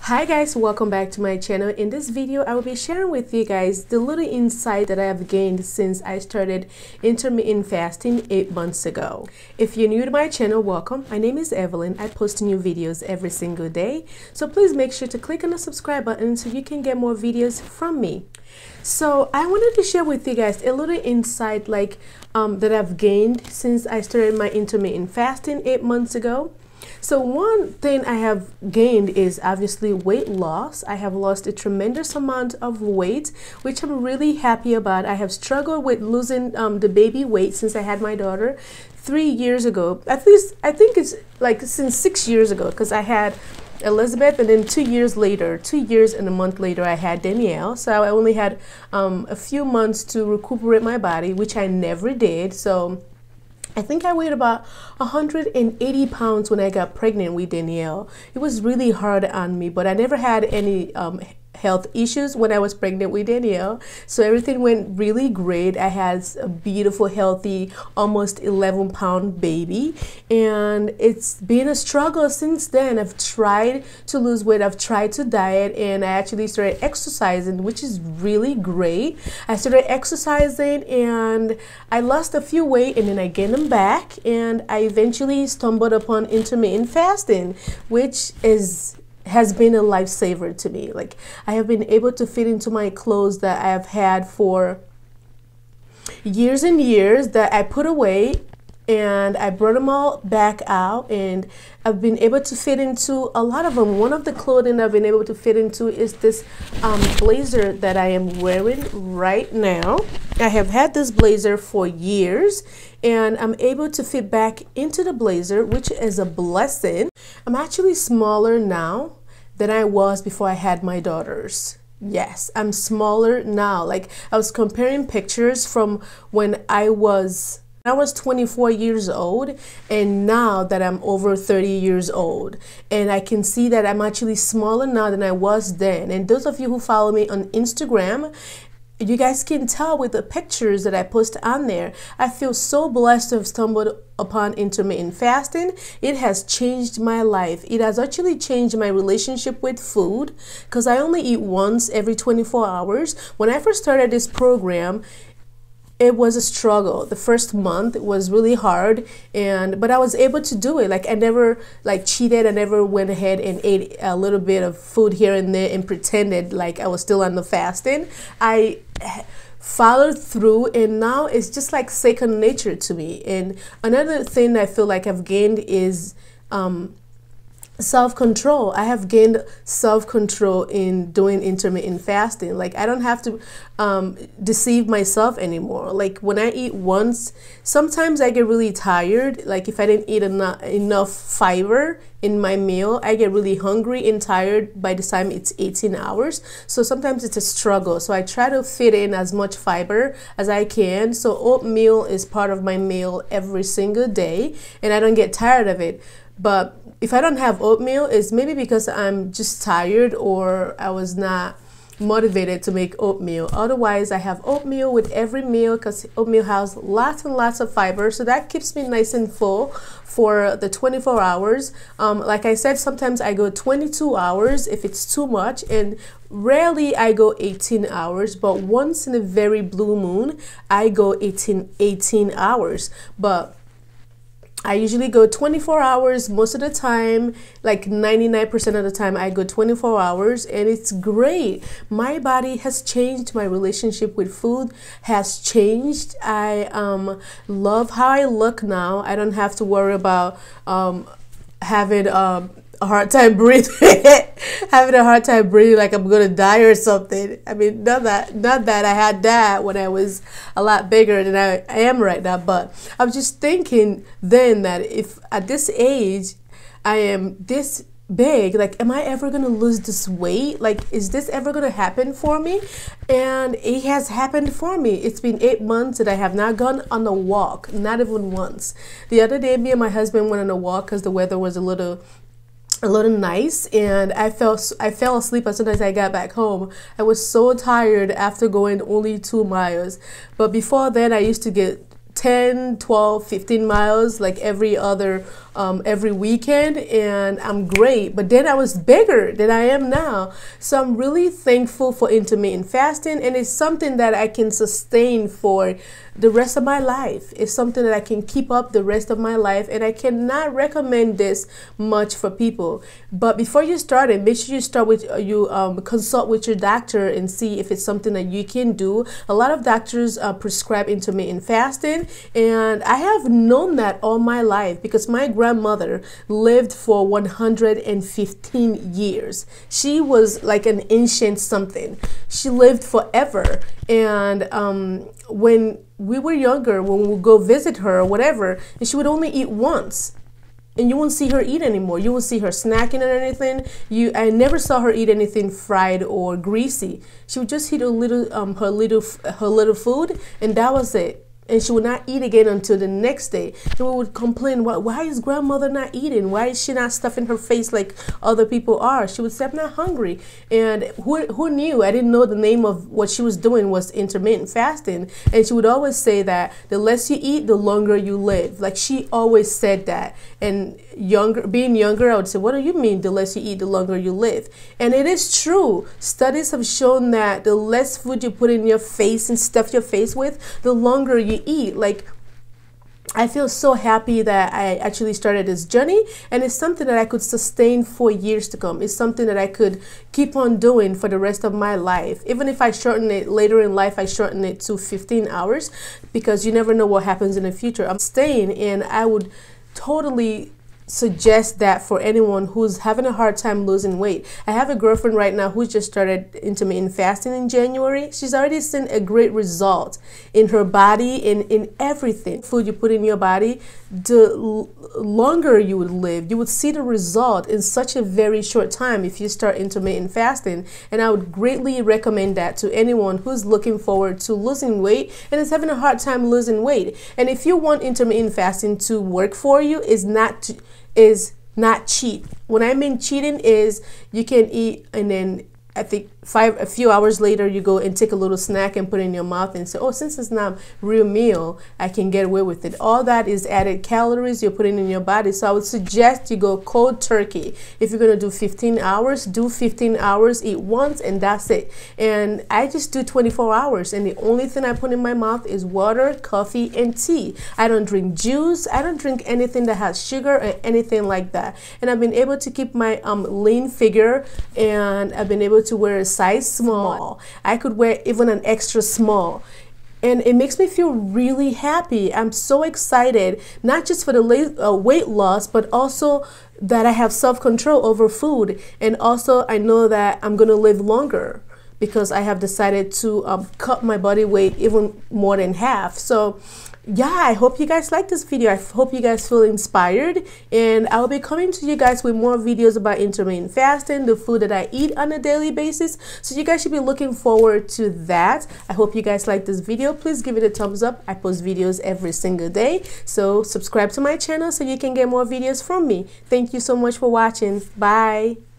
Hi guys, welcome back to my channel. In this video I will be sharing with you guys the little insight that I have gained since I started intermittent fasting 8 months ago. If you're new to my channel, welcome. My name is Evelyn. I post new videos every single day, so please make sure to click on the subscribe button so you can get more videos from me. So I wanted to share with you guys a little insight that I've gained since I started my intermittent fasting 8 months ago. So one thing I have gained is obviously weight loss. I have lost a tremendous amount of weight, which I'm really happy about. I have struggled with losing the baby weight since I had my daughter 3 years ago. At least I think it's like since 6 years ago, because I had Elizabeth, and then 2 years later, 2 years and a month later, I had Danielle. So I only had a few months to recuperate my body, which I never did. So I think I weighed about 180 pounds when I got pregnant with Danielle. It was really hard on me, but I never had any health issues when I was pregnant with Danielle. So everything went really great. I had a beautiful, healthy, almost 11-pound baby. And it's been a struggle since then. I've tried to lose weight. I've tried to diet, and I actually started exercising, which is really great. I started exercising and I lost a few weight, and then I gained them back. And I eventually stumbled upon intermittent fasting, which has been a lifesaver to me. Like, I have been able to fit into my clothes that I have had for years and years that I put away, and I brought them all back out, and I've been able to fit into a lot of them. One of the clothing I've been able to fit into is this blazer that I am wearing right now. I have had this blazer for years, and I'm able to fit back into the blazer, which is a blessing. I'm actually smaller now than I was before I had my daughters. Yes, I'm smaller now. Like, I was comparing pictures from when I was 24 years old, and now that I'm over 30 years old, and I can see that I'm actually smaller now than I was then. And those of you who follow me on Instagram, you guys can tell with the pictures that I post on there. I feel so blessed to have stumbled upon intermittent fasting. It has changed my life. It has actually changed my relationship with food, because I only eat once every 24 hours. When I first started this program, it was a struggle. The first month was really hard, but I was able to do it. Like, I never cheated. I never went ahead and ate a little bit of food here and there and pretended like I was still on the fasting. I followed through, and now it's just like second nature to me. And another thing I feel like I've gained is self-control. I have gained self-control in doing intermittent fasting. Like, I don't have to deceive myself anymore. Like, when I eat once, sometimes I get really tired. Like, if I didn't eat enough fiber in my meal, I get really hungry and tired by the time it's 18 hours. So sometimes it's a struggle. So I try to fit in as much fiber as I can. So oatmeal is part of my meal every single day, and I don't get tired of it. But if I don't have oatmeal, it's maybe because I'm just tired, or I was not motivated to make oatmeal. Otherwise, I have oatmeal with every meal, because oatmeal has lots and lots of fiber. So that keeps me nice and full for the 24 hours. Like I said, sometimes I go 22 hours if it's too much, and rarely I go 18 hours. But once in a very blue moon, I go 18 hours. But I usually go 24 hours most of the time. Like 99% of the time I go 24 hours, and it's great. My body has changed. My relationship with food has changed. I love how I look now. I don't have to worry about having a hard time breathing like I'm gonna die or something. I mean, not that I had that when I was a lot bigger than I am right now, but I was just thinking then that if at this age I am this big, like, am I ever gonna lose this weight? Like, is this ever gonna happen for me? And it has happened for me. It's been 8 months that I have not gone on a walk, not even once. The other day, me and my husband went on a walk because the weather was a little nice, and I fell asleep as soon as I got back home. I was so tired after going only 2 miles. But before then, I used to get 10, 12, 15 miles like every weekend, and I'm great. But then I was bigger than I am now. So I'm really thankful for intermittent fasting, and it's something that I can sustain for the rest of my life. It's something that I can keep up the rest of my life, and I cannot recommend this much for people. But before you start it, make sure you start with consult with your doctor and see if it's something that you can do. A lot of doctors prescribe intermittent fasting, and I have known that all my life because my grandmother lived for 115 years. She was like an ancient something. She lived forever. And when we were younger, when we would go visit her or whatever, and she would only eat once. And you won't see her eat anymore. You won't see her snacking or anything. I never saw her eat anything fried or greasy. She would just eat a little her little food, and that was it. And she would not eat again until the next day. And we would complain, why is grandmother not eating? Why is she not stuffing her face like other people are? She would say, I'm not hungry. And who knew? I didn't know the name of what she was doing was intermittent fasting. And she would always say that the less you eat, the longer you live. Like she always said that. And being younger, I would say, what do you mean the less you eat, the longer you live? And it is true. Studies have shown that the less food you put in your face and stuff your face with, the longer you eat. Like, I feel so happy that I actually started this journey, and it's something that I could sustain for years to come. It's something that I could keep on doing for the rest of my life. Even if I shorten it later in life, I shorten it to 15 hours because you never know what happens in the future. I'm staying, and I would totally suggest that for anyone who's having a hard time losing weight. I have a girlfriend right now who just started intermittent fasting in January. She's already seen a great result in her body, in everything. Food you put in your body, the longer you would live. You would see the result in such a very short time if you start intermittent fasting. And I would greatly recommend that to anyone who's looking forward to losing weight and is having a hard time losing weight. And if you want intermittent fasting to work for you, is not cheat. When I mean cheating is you can eat and then I think a few hours later you go and take a little snack and put it in your mouth and say, oh, since it's not a real meal, I can get away with it. All that is added calories you're putting in your body. So I would suggest you go cold turkey. If you're going to do 15 hours, do 15 hours, eat once, and that's it. And I just do 24 hours, and the only thing I put in my mouth is water, coffee, and tea. I don't drink juice. I don't drink anything that has sugar or anything like that. And I've been able to keep my lean figure, and I've been able to wear a size small. I could wear even an extra small. And it makes me feel really happy. I'm so excited, not just for the weight loss, but also that I have self-control over food. And also I know that I'm going to live longer because I have decided to cut my body weight even more than half. So yeah, I hope you guys like this video. I hope you guys feel inspired, and I'll be coming to you guys with more videos about intermittent fasting, the food that I eat on a daily basis. So you guys should be looking forward to that. I hope you guys like this video. Please give it a thumbs up. I post videos every single day. So subscribe to my channel so you can get more videos from me. Thank you so much for watching. Bye.